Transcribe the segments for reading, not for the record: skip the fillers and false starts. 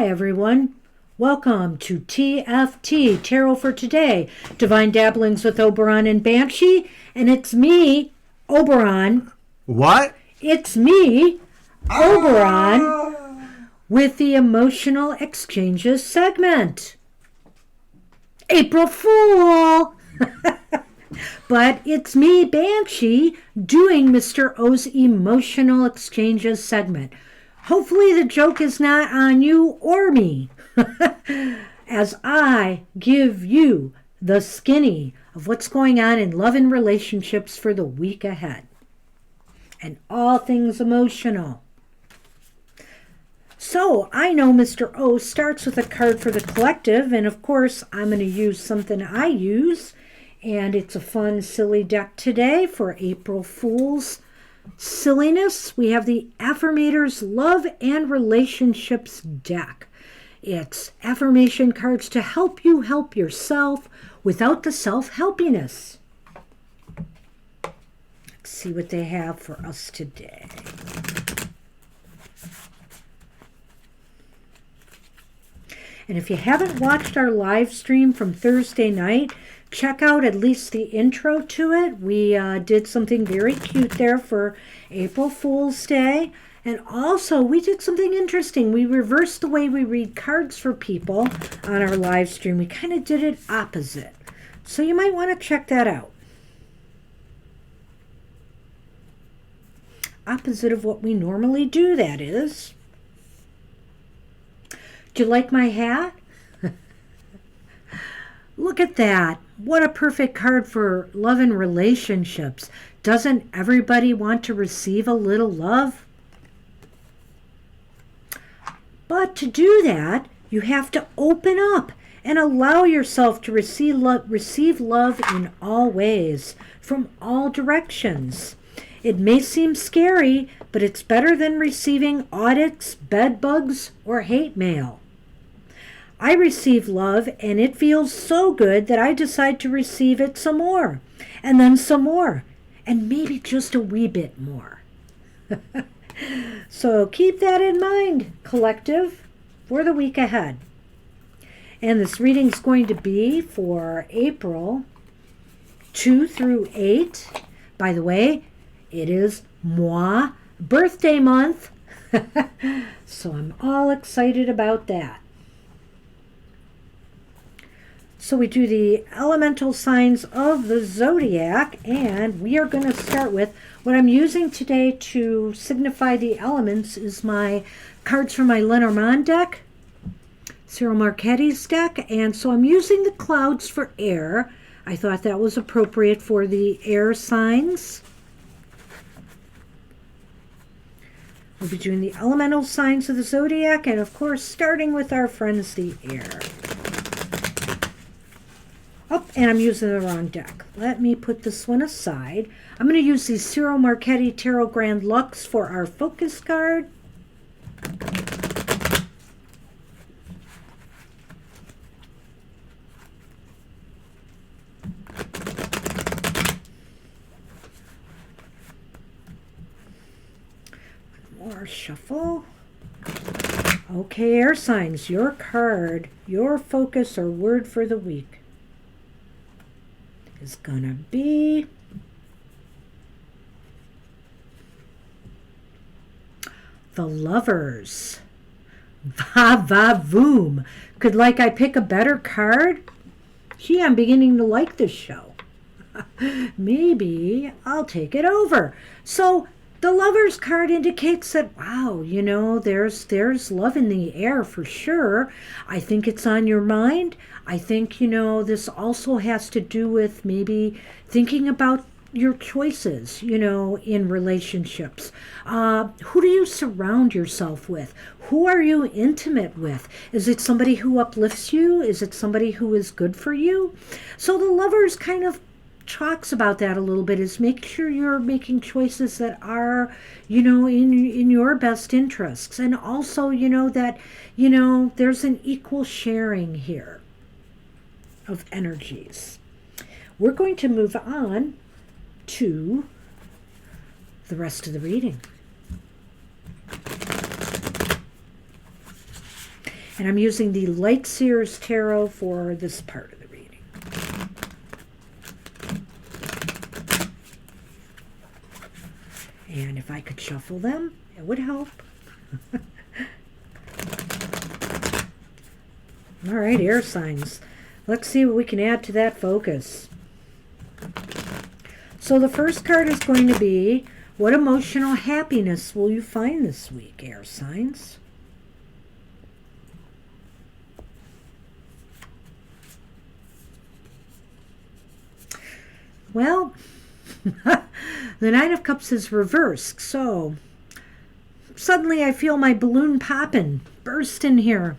Hi, everyone. Welcome to TFT, Tarot for Today, Divine Dabblings with Oberon and Banshee. And it's me, Oberon. What? It's me, Oberon, with the Emotional Exchanges segment. April Fool! But it's me, Banshee, doing Mr. O's Emotional Exchanges segment. Hopefully the joke is not on you or me, as I give you the skinny of what's going on in love and relationships for the week ahead, and all things emotional. So I know Mr. O starts with a card for the collective, and of course I'm going to use something I use, and it's a fun, silly deck today for April Fool's silliness. We have the Affirmator's Love and Relationships deck. It's affirmation cards to help you help yourself without the self-helpiness. Let's see what they have for us today. And if you haven't watched our live stream from Thursday night, check out at least the intro to it. We did something very cute there for April Fool's Day. And also, we did something interesting. We reversed the way we read cards for people on our live stream. We kind of did it opposite. So you might want to check that out. Opposite of what we normally do, that is. Do you like my hat? Look at that. What a perfect card for love and relationships. Doesn't everybody want to receive a little love? But to do that, you have to open up and allow yourself to receive love in all ways, from all directions. It may seem scary, but it's better than receiving audits, bed bugs, or hate mail. I receive love, and it feels so good that I decide to receive it some more, and then some more, and maybe just a wee bit more. So keep that in mind, collective, for the week ahead. And this reading is going to be for April 2 through 8. By the way, it is moi birthday month, so I'm all excited about that. So we do the elemental signs of the Zodiac, and we are going to start with what I'm using today to signify the elements is my cards from my Lenormand deck, Cyril Marchetti's deck, and so I'm using the clouds for air. I thought that was appropriate for the air signs. We'll be doing the elemental signs of the Zodiac, and of course starting with our friends the air. Oh, and I'm using the wrong deck. Let me put this one aside. I'm going to use the Cyril Marchetti Tarot Grand Lux for our focus card. One more shuffle. Okay, air signs, your card, your focus or word for the week is gonna be the Lovers. Va va voom. Could I pick a better card? Gee, I'm beginning to like this show. Maybe I'll take it over. So the Lovers card indicates that, wow, there's love in the air for sure. I think it's on your mind. I think, this also has to do with maybe thinking about your choices, in relationships. Who do you surround yourself with? Who are you intimate with? Is it somebody who uplifts you? Is it somebody who is good for you? So the Lovers kind of talks about that a little bit, is make sure you're making choices that are, in your best interests. And also, that, there's an equal sharing here of energies. We're going to move on to the rest of the reading. And I'm using the Light Seers Tarot for this part of the reading. And if I could shuffle them, it would help. All right, air signs. Let's see what we can add to that focus. So the first card is going to be, what emotional happiness will you find this week, air signs? Well, the Nine of Cups is reversed, so suddenly I feel my balloon popping, burst in here.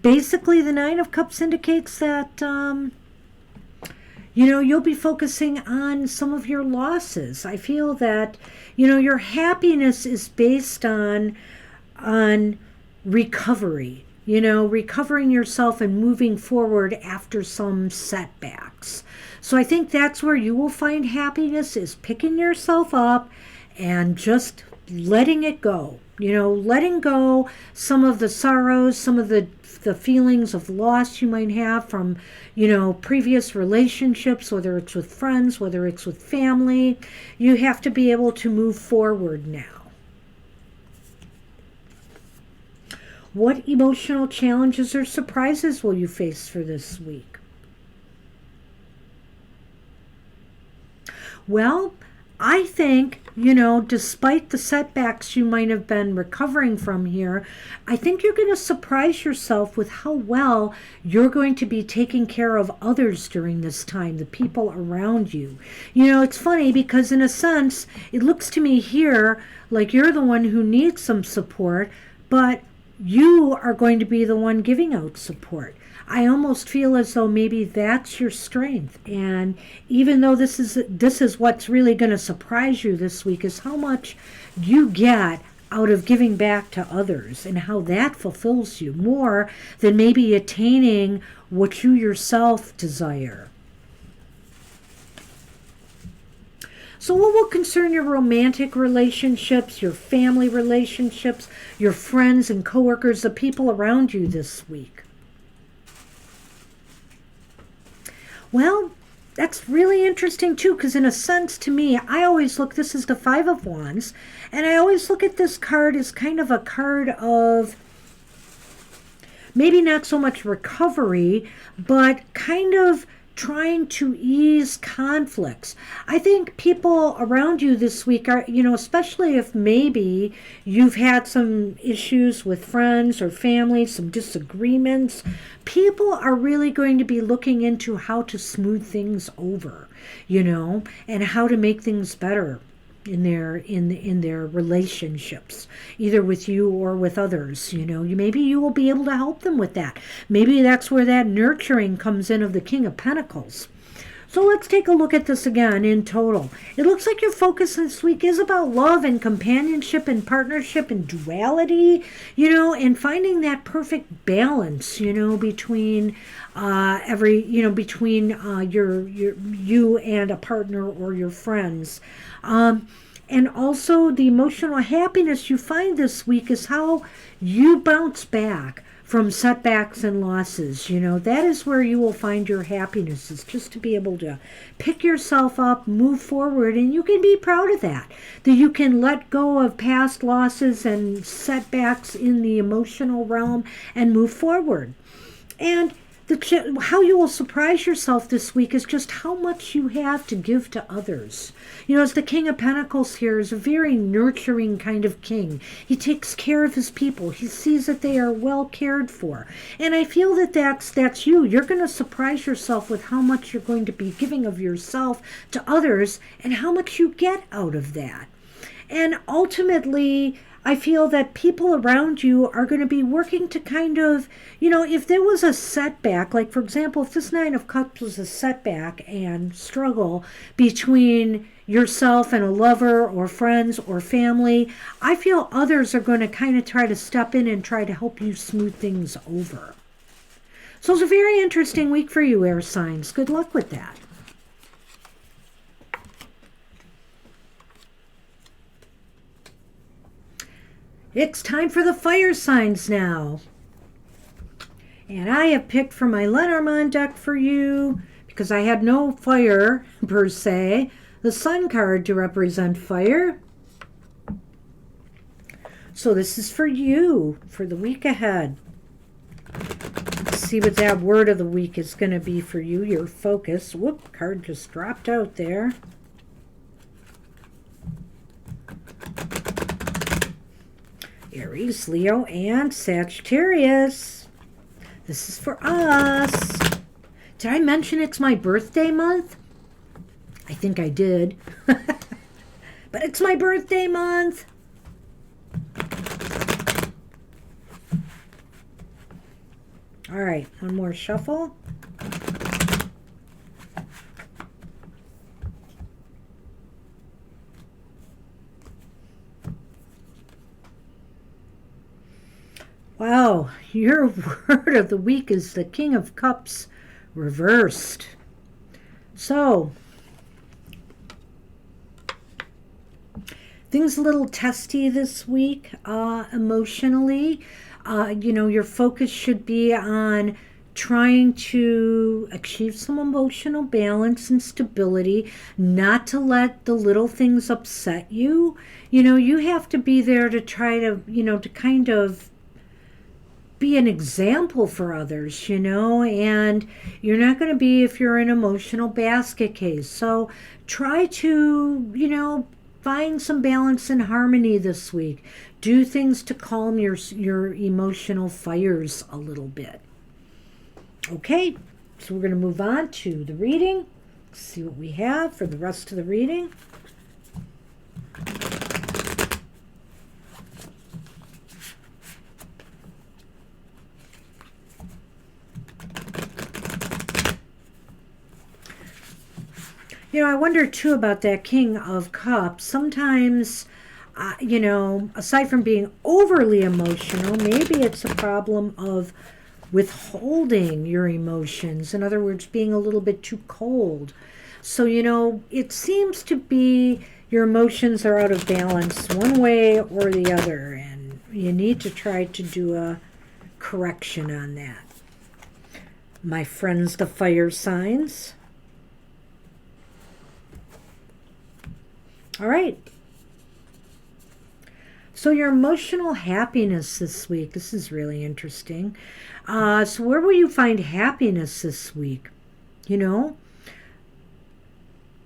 Basically, the Nine of Cups indicates that, you'll be focusing on some of your losses. I feel that, your happiness is based on recovery, recovering yourself and moving forward after some setbacks. So I think that's where you will find happiness, is picking yourself up and just letting it go. Letting go some of the sorrows, some of the feelings of loss you might have from, previous relationships, whether it's with friends, whether it's with family. You have to be able to move forward now. What emotional challenges or surprises will you face for this week? Well, I think, despite the setbacks you might have been recovering from here, I think you're going to surprise yourself with how well you're going to be taking care of others during this time, the people around you. It's funny because in a sense, it looks to me here like you're the one who needs some support, but you are going to be the one giving out support. I almost feel as though maybe that's your strength. And even though this is what's really going to surprise you this week, is how much you get out of giving back to others and how that fulfills you more than maybe attaining what you yourself desire. So what will concern your romantic relationships, your family relationships, your friends and coworkers, the people around you this week? Well, that's really interesting too, because in a sense to me, I always look, this is the Five of Wands, and I always look at this card as kind of a card of maybe not so much recovery, but kind of trying to ease conflicts. I think people around you this week are, especially if maybe you've had some issues with friends or family, some disagreements, people are really going to be looking into how to smooth things over, and how to make things better in their relationships, either with you or with others. Maybe you will be able to help them with that. Maybe that's where that nurturing comes in of the King of Pentacles. So let's take a look at this again in total. It looks like your focus this week is about love and companionship and partnership and duality, and finding that perfect balance, between between you and a partner or your friends. And also the emotional happiness you find this week is how you bounce back from setbacks and losses. That is where you will find your happiness, is just to be able to pick yourself up, move forward, and you can be proud of that you can let go of past losses and setbacks in the emotional realm and move forward. And how you will surprise yourself this week is just how much you have to give to others. As the King of Pentacles here is a very nurturing kind of king. He takes care of his people. He sees that they are well cared for. And I feel that that's you. You're going to surprise yourself with how much you're going to be giving of yourself to others and how much you get out of that. And ultimately, I feel that people around you are going to be working to kind of, if there was a setback, like for example, if this Nine of Cups was a setback and struggle between yourself and a lover or friends or family, I feel others are going to kind of try to step in and try to help you smooth things over. So it's a very interesting week for you, air signs. Good luck with that. It's time for the fire signs now. And I have picked from my Lenormand deck for you, because I had no fire per se, the Sun card to represent fire. So this is for you for the week ahead. Let's see what that word of the week is going to be for you, your focus. Whoop, card just dropped out there. Aries, Leo, and Sagittarius. This is for us. Did I mention it's my birthday month? I think I did. But it's my birthday month. All right, one more shuffle. Wow, your word of the week is the King of Cups reversed. So, things a little testy this week emotionally. Your focus should be on trying to achieve some emotional balance and stability, not to let the little things upset you. You have to be there to try to, to kind of be an example for others, and you're not going to be if you're an emotional basket case. So try to, find some balance and harmony this week. Do things to calm your emotional fires a little bit. Okay, so we're going to move on to the reading. Let's see what we have for the rest of the reading. I wonder too about that King of Cups. Sometimes, aside from being overly emotional, maybe it's a problem of withholding your emotions. In other words, being a little bit too cold. So, it seems to be your emotions are out of balance one way or the other, and you need to try to do a correction on that. My friends, the fire signs. All right. So your emotional happiness this week. This is really interesting. So where will you find happiness this week?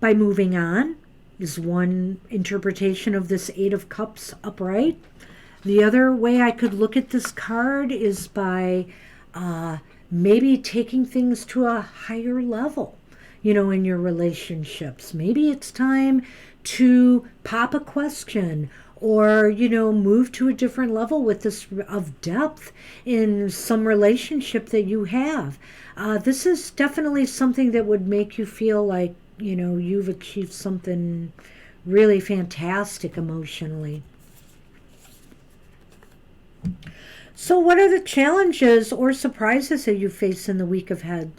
By moving on is one interpretation of this Eight of Cups upright. The other way I could look at this card is by maybe taking things to a higher level, in your relationships. Maybe it's time to pop a question or, move to a different level with this of depth in some relationship that you have. This is definitely something that would make you feel like, you've achieved something really fantastic emotionally. So what are the challenges or surprises that you face in the week ahead?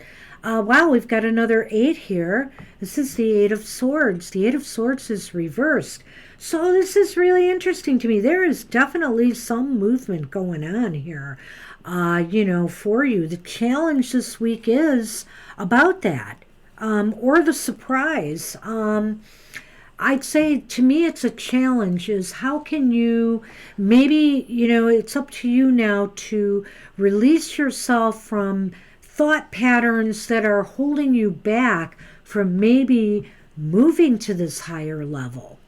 Wow, we've got another 8 here. This is the 8 of Swords. The 8 of Swords is reversed. So this is really interesting to me. There is definitely some movement going on here, for you. The challenge this week is about that, or the surprise. I'd say to me it's a challenge is how can you maybe, it's up to you now to release yourself from thought patterns that are holding you back from maybe moving to this higher level.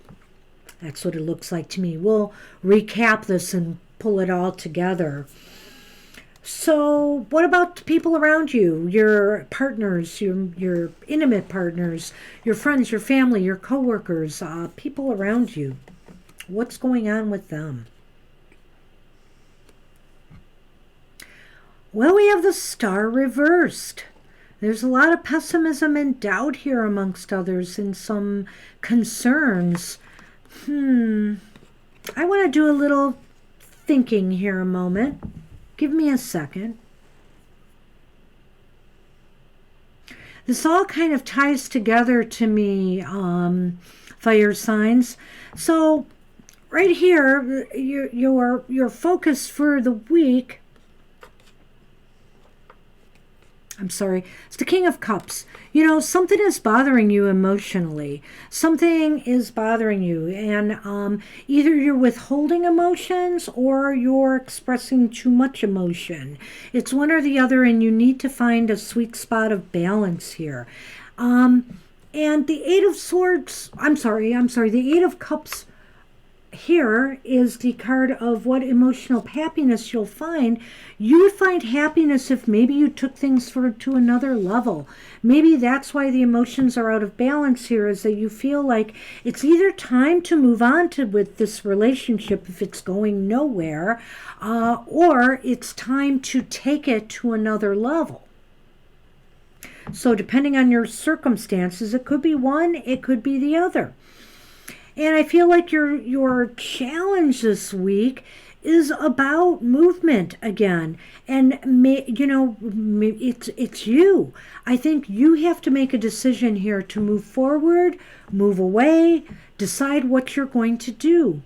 That's what it looks like to me. We'll recap this and pull it all together. So what about the people around you, your partners, your intimate partners, your friends, your family, your coworkers, people around you? What's going on with them? Well, we have the Star reversed. There's a lot of pessimism and doubt here amongst others and some concerns. I want to do a little thinking here a moment. Give me a second. This all kind of ties together to me, fire signs. So right here, your focus for the week, I'm sorry, it's the King of Cups. Something is bothering you emotionally. Something is bothering you, and either you're withholding emotions or you're expressing too much emotion. It's one or the other, and you need to find a sweet spot of balance here. And the Eight of Swords, the Eight of Cups here is the card of what emotional happiness you'll find. You would find happiness if maybe you took things to another level. Maybe that's why the emotions are out of balance here, is that you feel like it's either time to move on with this relationship if it's going nowhere, or it's time to take it to another level. So depending on your circumstances, it could be one, it could be the other. And I feel like your challenge this week is about movement again. And it's you. I think you have to make a decision here to move forward, move away, decide what you're going to do.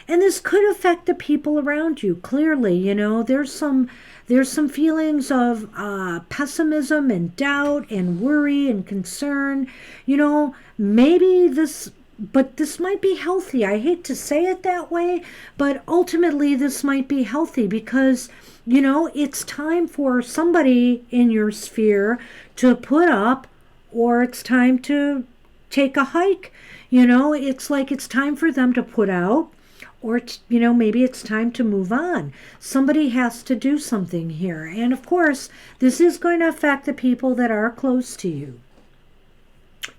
And this could affect the people around you. Clearly, there's some feelings of pessimism and doubt and worry and concern. Maybe this might be healthy. I hate to say it that way, but ultimately this might be healthy because, it's time for somebody in your sphere to put up, or it's time to take a hike. It's like it's time for them to put out, or, maybe it's time to move on. Somebody has to do something here. And of course, this is going to affect the people that are close to you.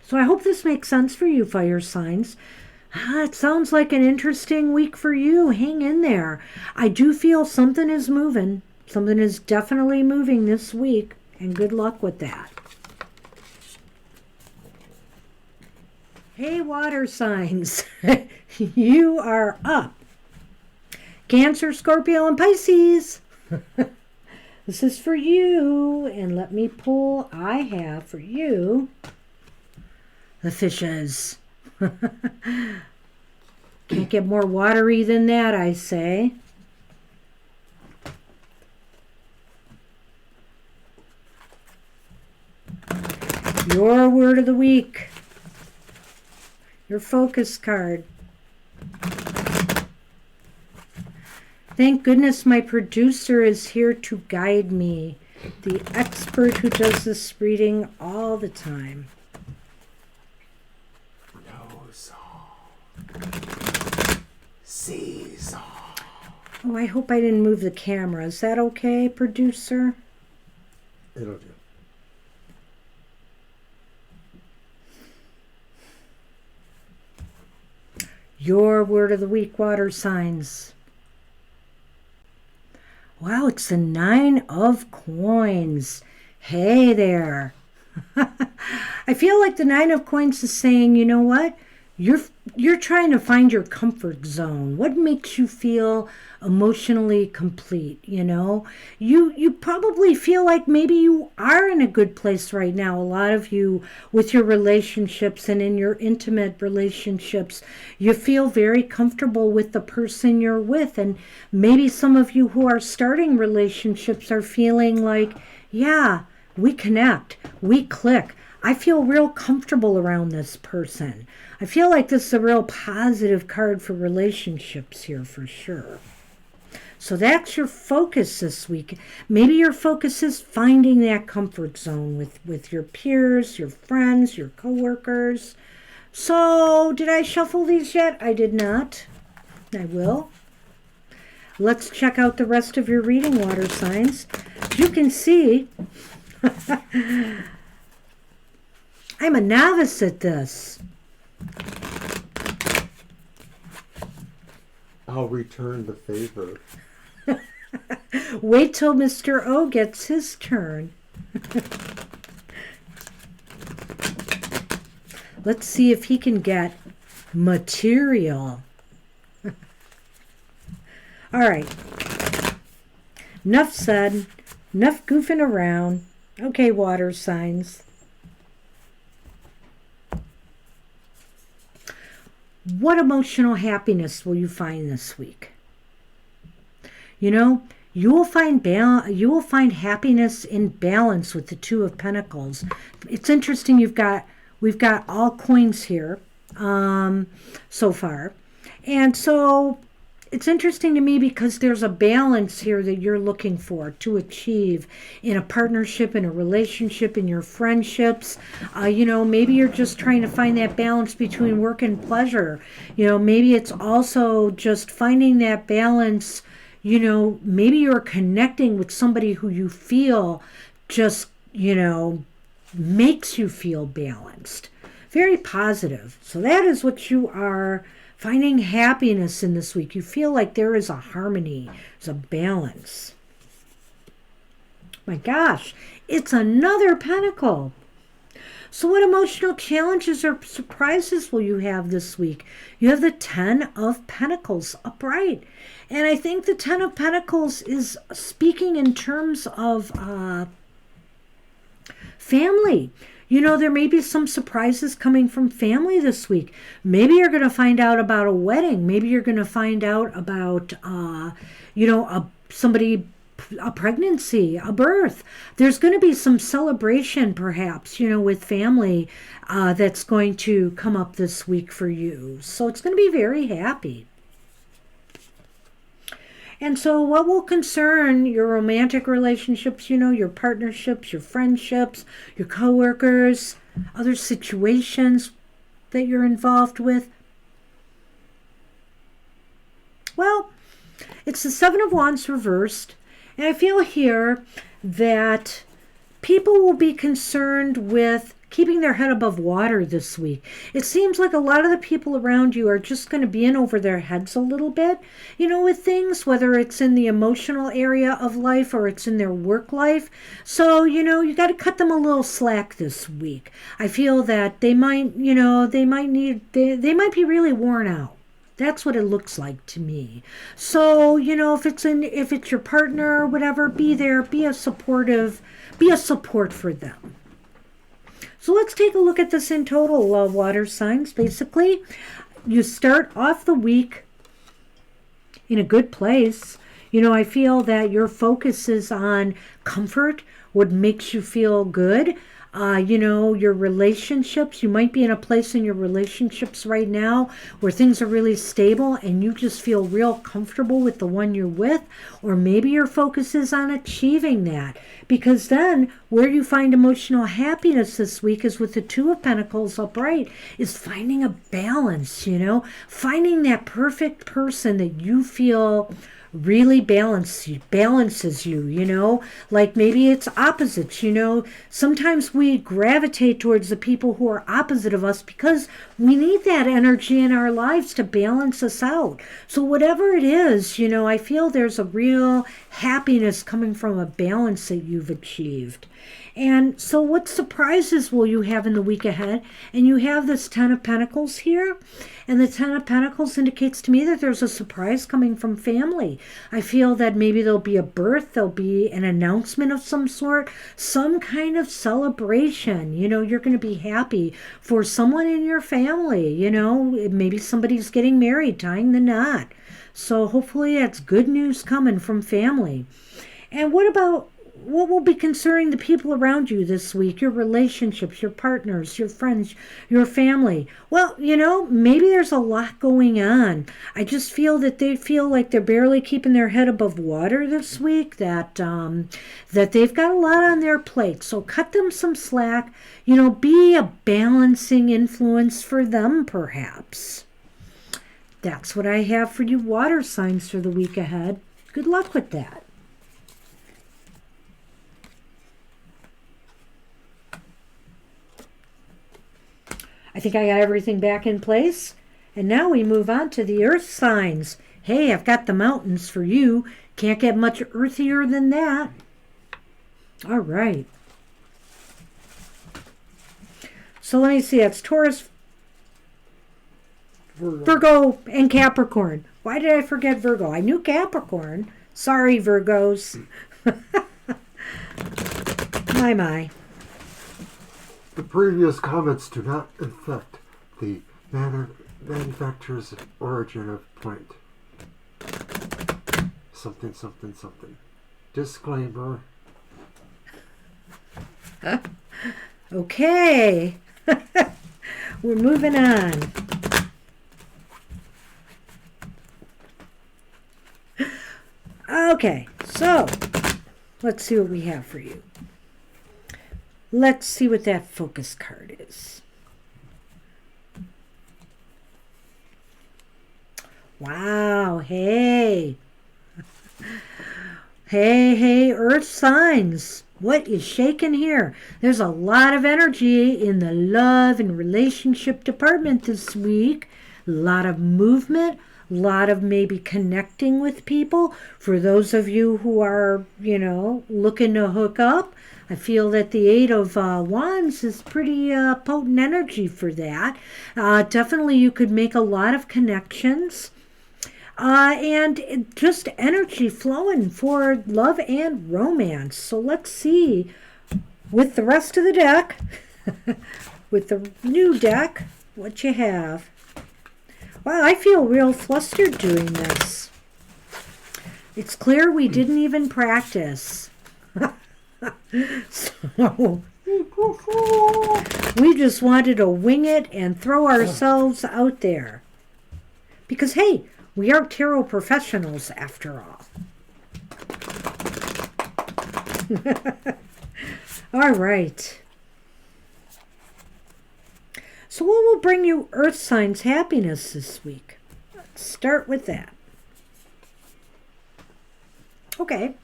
So I hope this makes sense for you, fire signs. It sounds like an interesting week for you. Hang in there. I do feel something is moving. Something is definitely moving this week, and good luck with that. Hey, water signs. You are up. Cancer, Scorpio, and Pisces. This is for you. And let me pull. I have for you the fishes. Can't get more watery than that, I say. Your word of the week. Your focus card. Thank goodness my producer is here to guide me. The expert who does this reading all the time. Season. Oh, I hope I didn't move the camera. Is that okay, producer? It'll do. Your word of the week, water signs. Wow, it's the 9 of coins. Hey there. I feel like the 9 of coins is saying, you know what? You're trying to find your comfort zone. What makes you feel emotionally complete, You probably feel like maybe you are in a good place right now. A lot of you with your relationships and in your intimate relationships, you feel very comfortable with the person you're with. And maybe some of you who are starting relationships are feeling like, yeah, we connect, we click. I feel real comfortable around this person. I feel like this is a real positive card for relationships here for sure. So that's your focus this week. Maybe your focus is finding that comfort zone with your peers, your friends, your coworkers. So did I shuffle these yet? I did not. I will. Let's check out the rest of your reading, water signs. You can see I'm a novice at this. I'll return the favor. Wait till Mr. O gets his turn. Let's see if he can get material. All right. Enough said. Enough goofing around. Okay, water signs. What emotional happiness will you find this week? You know, you will find happiness in balance with the Two of Pentacles. It's interesting. We've got all coins here so far, and so it's interesting to me because there's a balance here that you're looking for to achieve in a partnership, in a relationship, in your friendships. Maybe you're just trying to find that balance between work and pleasure. Maybe it's also just finding that balance. Maybe you're connecting with somebody who you feel just, makes you feel balanced. Very positive. So that is what you are finding happiness in this week. You feel like there is a harmony, there's a balance. My gosh, it's another pentacle. So what emotional challenges or surprises will you have this week? You have the Ten of Pentacles upright. And I think the Ten of Pentacles is speaking in terms of family. There may be some surprises coming from family this week. Maybe you're going to find out about a wedding. Maybe you're going to find out about, a pregnancy, a birth. There's going to be some celebration, perhaps, with family that's going to come up this week for you. So it's going to be very happy. And so what will concern your romantic relationships, your partnerships, your friendships, your coworkers, other situations that you're involved with? Well, it's the Seven of Wands reversed. And I feel here that people will be concerned with keeping their head above water this week. It seems like a lot of the people around you are just going to be in over their heads a little bit, with things, whether it's in the emotional area of life or it's in their work life. So, you got to cut them a little slack this week. I feel that they might be really worn out. That's what it looks like to me. So, if it's your partner or whatever, be there, be a support for them. So let's take a look at this in total, water signs. Basically, you start off the week in a good place. I feel that your focus is on comfort, what makes you feel good. Your relationships, you might be in a place in your relationships right now where things are really stable and you just feel real comfortable with the one you're with, or maybe your focus is on achieving that, because then where you find emotional happiness this week is with the Two of Pentacles upright, is finding a balance, finding that perfect person that you feel really balances you, like maybe it's opposites. Sometimes we gravitate towards the people who are opposite of us because we need that energy in our lives to balance us out. So whatever it is, I feel there's a real happiness coming from a balance that you've achieved. And so what surprises will you have in the week ahead? And you have this Ten of Pentacles here. And the Ten of Pentacles indicates to me that there's a surprise coming from family. I feel that maybe there'll be a birth, there'll be an announcement of some sort, some kind of celebration. You're going to be happy for someone in your family. Maybe somebody's getting married, tying the knot. So hopefully that's good news coming from family. And what will be concerning the people around you this week? Your relationships, your partners, your friends, your family. Well, maybe there's a lot going on. I just feel that they feel like they're barely keeping their head above water this week, that they've got a lot on their plate. So cut them some slack. Be a balancing influence for them, perhaps. That's what I have for you water signs for the week ahead. Good luck with that. I think I got everything back in place. And now we move on to the earth signs. Hey, I've got the mountains for you. Can't get much earthier than that. All right. So let me see. That's Taurus, Virgo, and Capricorn. Why did I forget Virgo? I knew Capricorn. Sorry, Virgos. My. The previous comments do not affect the manner Manufacturer's origin of point. Something, something, something. Disclaimer. Okay. We're moving on. Okay, so let's see what we have for you. Let's see what that focus card is. Wow, hey. Hey, earth signs. What is shaking here? There's a lot of energy in the love and relationship department this week. A lot of movement, a lot of maybe connecting with people. For those of you who are, looking to hook up, I feel that the Eight of Wands is pretty potent energy for that. Definitely you could make a lot of connections. And just energy flowing for love and romance. So let's see with the rest of the deck, with the new deck, what you have. Wow, I feel real flustered doing this. It's clear we didn't even practice. So we just wanted to wing it and throw ourselves out there. Because, hey, we are tarot professionals after all. All right. So what will bring you earth signs happiness this week? Let's start with that. Okay.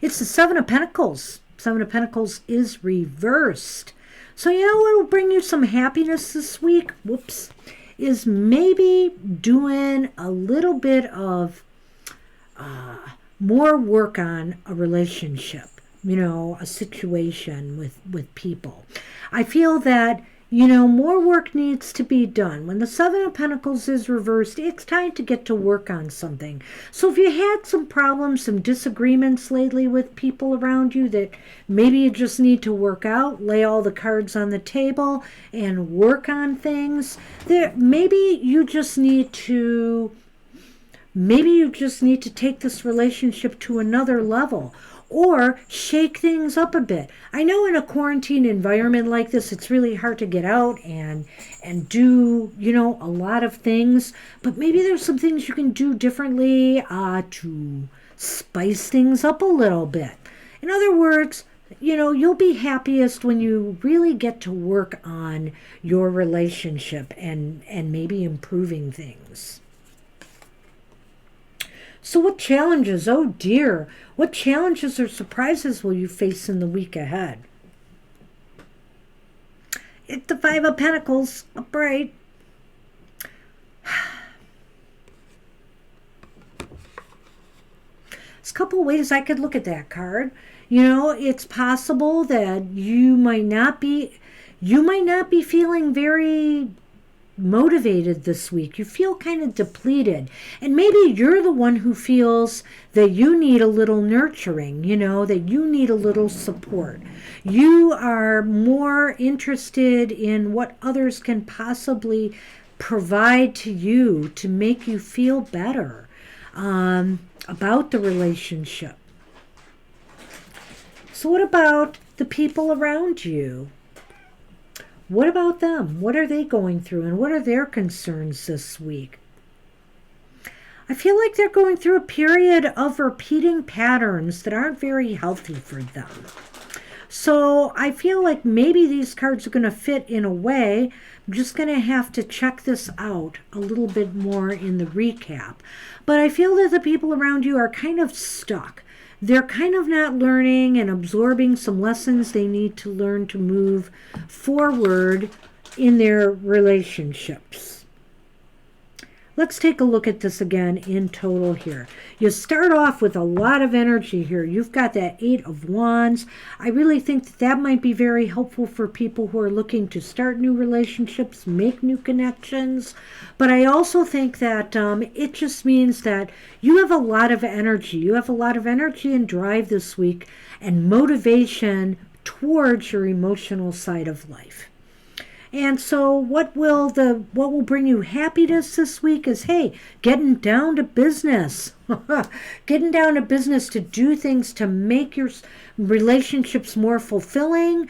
It's the Seven of Pentacles. Seven of Pentacles is reversed. So you know what will bring you some happiness this week? Whoops. Is maybe doing a little bit of more work on a relationship, a situation with people. I feel that, more work needs to be done. When the Seven of Pentacles is reversed, it's time to get to work on something. So if you had some problems, some disagreements lately with people around you that maybe you just need to work out, lay all the cards on the table and work on things, maybe you just need to take this relationship to another level. Or shake things up a bit. I know in a quarantine environment like this, it's really hard to get out and do, a lot of things. But maybe there's some things you can do differently to spice things up a little bit. In other words, you'll be happiest when you really get to work on your relationship and maybe improving things. So what challenges, oh dear, what challenges or surprises will you face in the week ahead? It's the Five of Pentacles, upright. There's a couple of ways I could look at that card. It's possible that you might not be feeling very motivated this week. You feel kind of depleted, and maybe you're the one who feels that you need a little nurturing, that you need a little support. You are more interested in what others can possibly provide to you to make you feel better about the relationship. So what about the people around you? What about them? What are they going through, and what are their concerns this week? I feel like they're going through a period of repeating patterns that aren't very healthy for them. So I feel like maybe these cards are going to fit in a way. I'm just going to have to check this out a little bit more in the recap. But I feel that the people around you are kind of stuck. They're kind of not learning and absorbing some lessons they need to learn to move forward in their relationships. Let's take a look at this again in total here. You start off with a lot of energy here. You've got that Eight of Wands. I really think that might be very helpful for people who are looking to start new relationships, make new connections. But I also think that it just means that you have a lot of energy. You have a lot of energy and drive this week and motivation towards your emotional side of life. And so what will bring you happiness this week is, hey, getting down to business. Getting down to business to do things to make your relationships more fulfilling,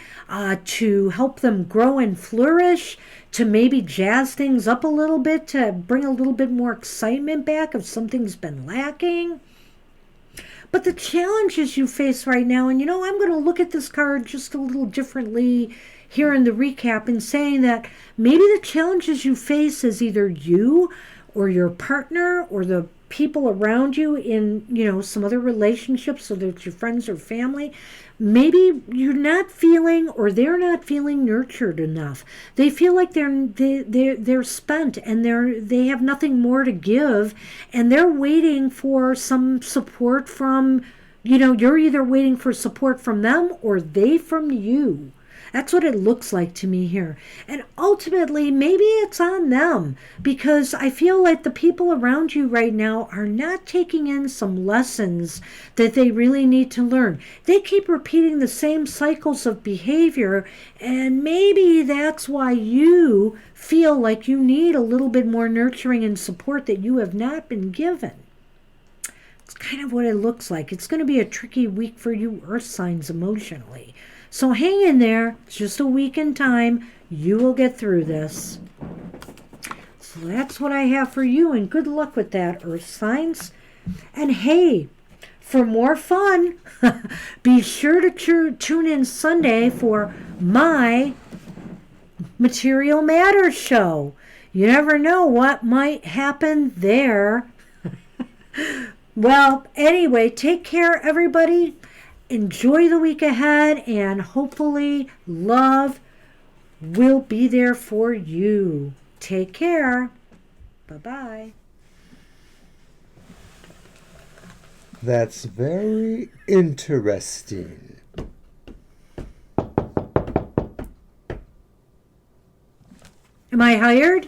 to help them grow and flourish, to maybe jazz things up a little bit, to bring a little bit more excitement back if something's been lacking. But the challenges you face right now, and I'm going to look at this card just a little differently here in the recap and saying that maybe the challenges you face is either you or your partner or the people around you in, some other relationships, so that your friends or family, maybe you're not feeling or they're not feeling nurtured enough. They feel like they're spent and they have nothing more to give, and they're waiting for some support from, you're either waiting for support from them or they from you. That's what it looks like to me here. And ultimately, maybe it's on them, because I feel like the people around you right now are not taking in some lessons that they really need to learn. They keep repeating the same cycles of behavior, and maybe that's why you feel like you need a little bit more nurturing and support that you have not been given. It's kind of what it looks like. It's going to be a tricky week for you earth signs emotionally. So hang in there. It's just a week in time. You will get through this. So that's what I have for you, and good luck with that, earth signs. And hey, for more fun, be sure to tune in Sunday for my Material Matters show. You never know what might happen there. Well, anyway, take care, everybody. Enjoy the week ahead, and hopefully love will be there for you. Take care. Bye-bye. That's very interesting. Am I hired?